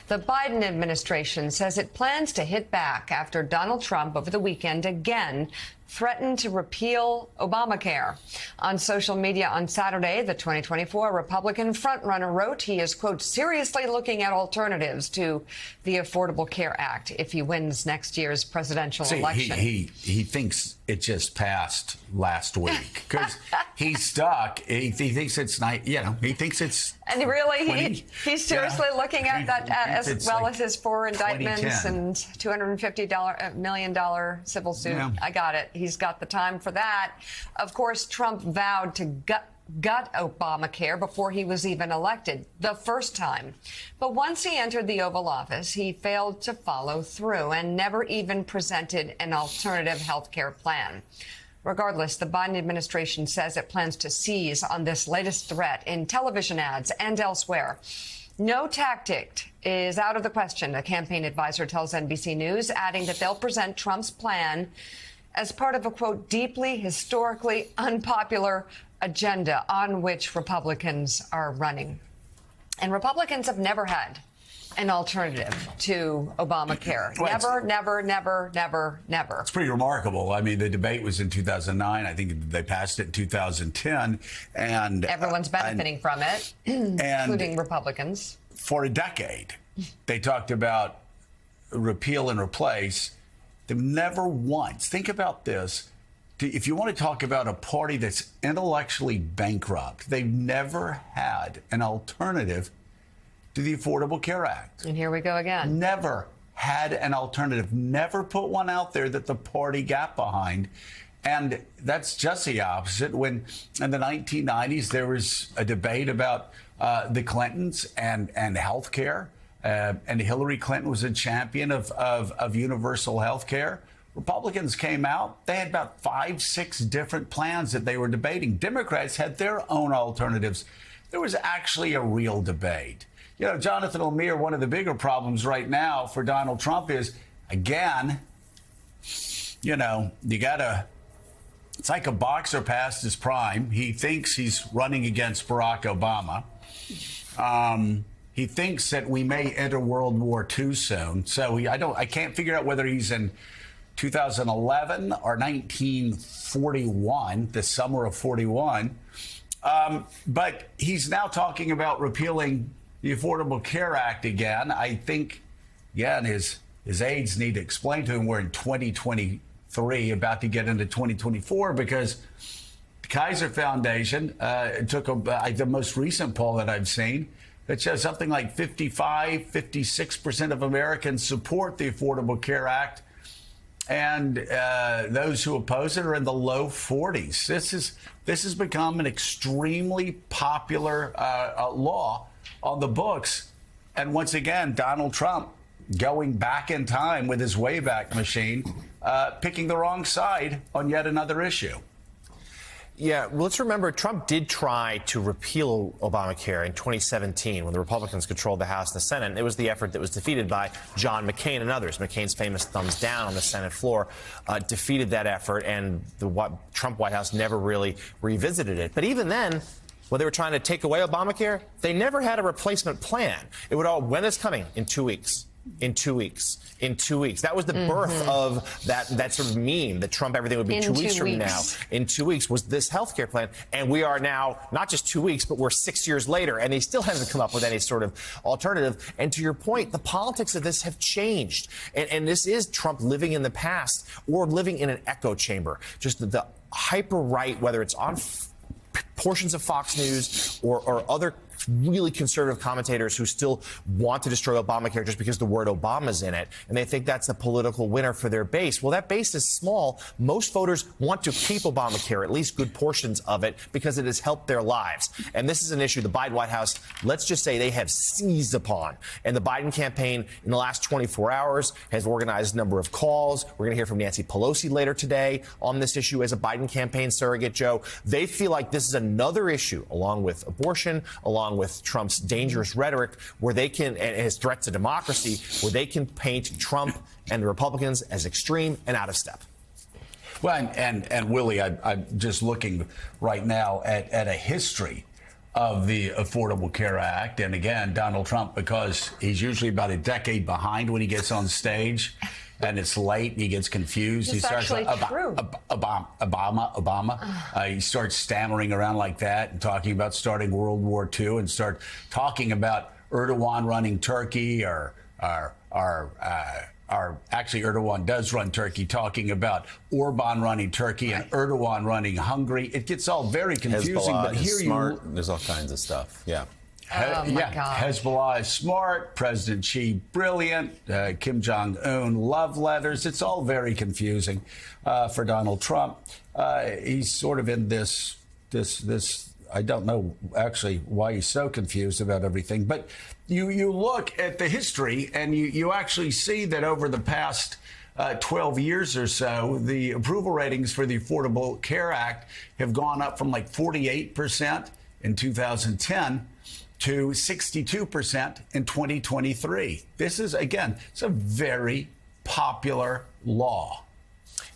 The Biden administration says it plans to hit back after Donald Trump over the weekend again threatened to repeal Obamacare. On social media on Saturday, the 2024 Republican frontrunner wrote he is, quote, seriously looking at alternatives to the Affordable Care Act if he wins next year's presidential election. He thinks it just passed last week because he's stuck. He thinks it's nice. He thinks it's. And really, he's seriously looking at that as well as his 4 indictments and $250 million civil suit. Yeah. I got it. He's got the time for that. Of course, Trump vowed to gut Obamacare before he was even elected the first time. But once he entered the Oval Office, he failed to follow through and never even presented an alternative health care plan. Regardless, the Biden administration says it plans to seize on this latest threat in television ads and elsewhere. No tactic is out of the question, a campaign advisor tells NBC News, adding that they'll present Trump's plan as part of a, quote, deeply historically unpopular agenda on which Republicans are running. And Republicans have never had an alternative to Obamacare. Never. It's pretty remarkable. I mean, the debate was in 2009. I think they passed it in 2010. And everyone's benefiting from it, including Republicans. For a decade, they talked about repeal and replace. They've never once, think about this, if you want to talk about a party that's intellectually bankrupt, they've never had an alternative to the Affordable Care Act. And here we go again. Never had an alternative, never put one out there that the party got behind. And that's just the opposite. When in the 1990s, there was a debate about the Clintons and health care. And Hillary Clinton was a champion of universal health care. Republicans came out. They had about 5-6 different plans that they were debating. Democrats had their own alternatives. There was actually a real debate. Jonathan Lemire, one of the bigger problems right now for Donald Trump is, again, you gotta, it's like a boxer past his prime. He thinks he's running against Barack Obama. He thinks that we may enter World War II soon. So I can't figure out whether he's in 2011 or 1941, the summer of 41. But he's now talking about repealing the Affordable Care Act again. I think, and his aides need to explain to him we're in 2023, about to get into 2024, because the Kaiser Foundation took the most recent poll that I've seen that shows something like 56% of Americans support the Affordable Care Act. And those who oppose it are in the low 40s. This has become an extremely popular law on the books. And once again, Donald Trump going back in time with his Wayback Machine, picking the wrong side on yet another issue. Yeah, well, let's remember Trump did try to repeal Obamacare in 2017 when the Republicans controlled the House and the Senate. It was the effort that was defeated by John McCain and others. McCain's famous thumbs down on the Senate floor defeated that effort, and the Trump White House never really revisited it. But even then, when they were trying to take away Obamacare, they never had a replacement plan. It would all, when it's coming? In 2 weeks. In 2 weeks. In 2 weeks. That was the birth of that sort of meme that Trump, everything would be 2 weeks from now. In 2 weeks was this health care plan. And we are now not just 2 weeks, but we're 6 years later. And they still haven't come up with any sort of alternative. And to your point, the politics of this have changed. And this is Trump living in the past or living in an echo chamber. Just the hyper right, whether it's on portions of Fox News or other really conservative commentators who still want to destroy Obamacare just because the word Obama's in it, and they think that's a political winner for their base. Well, that base is small. Most voters want to keep Obamacare, at least good portions of it, because it has helped their lives. And this is an issue the Biden White House, let's just say they have seized upon. And the Biden campaign in the last 24 hours has organized a number of calls. We're going to hear from Nancy Pelosi later today on this issue as a Biden campaign surrogate, Joe. They feel like this is another issue, along with abortion, along with Trump's dangerous rhetoric, where they can, and his threat to democracy, where they can paint Trump and the Republicans as extreme and out of step. Well, and Willie, I'm just looking right now at a history of the Affordable Care Act. And again, Donald Trump, because he's usually about a decade behind when he gets on stage and it's late and he gets confused. It's actually true. Obama. He starts stammering around like that and talking about starting World War II and start talking about Erdogan running Turkey or actually Erdogan does run Turkey, talking about Orban running Turkey and Erdogan running Hungary. It gets all very confusing. Hezbollah but here is smart. There's all kinds of stuff. Yeah. Oh my yeah, God. Hezbollah is smart. President Xi, brilliant. Kim Jong-un, love letters. It's all very confusing for Donald Trump. He's sort of in this. I don't know actually why he's so confused about everything. But you look at the history and you actually see that over the past 12 years or so, the approval ratings for the Affordable Care Act have gone up from like 48% in 2010 to 62% in 2023. This is, again, it's a very popular law.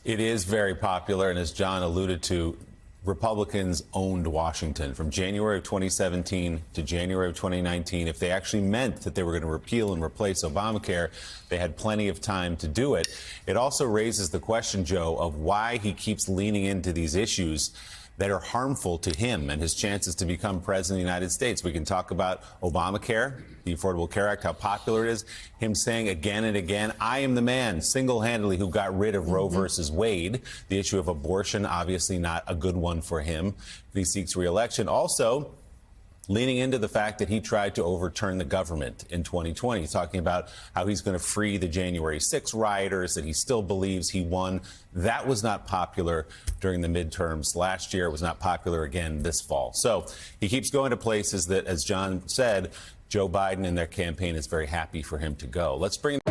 It is very popular, and as John alluded to, Republicans owned Washington from January of 2017 to January of 2019. If they actually meant that they were going to repeal and replace Obamacare, they had plenty of time to do it. It also raises the question, Joe, of why he keeps leaning into these issues that are harmful to him and his chances to become president of the United States. We can talk about Obamacare, the Affordable Care Act, how popular it is, him saying again and again, I am the man single-handedly who got rid of Roe versus Wade. The issue of abortion, obviously not a good one for him if he seeks re-election. Also, leaning into the fact that he tried to overturn the government in 2020. He's talking about how he's going to free the January 6 rioters, that he still believes he won. That was not popular during the midterms last year. It was not popular again this fall. So he keeps going to places that, as John said, Joe Biden and their campaign is very happy for him to go. Let's bring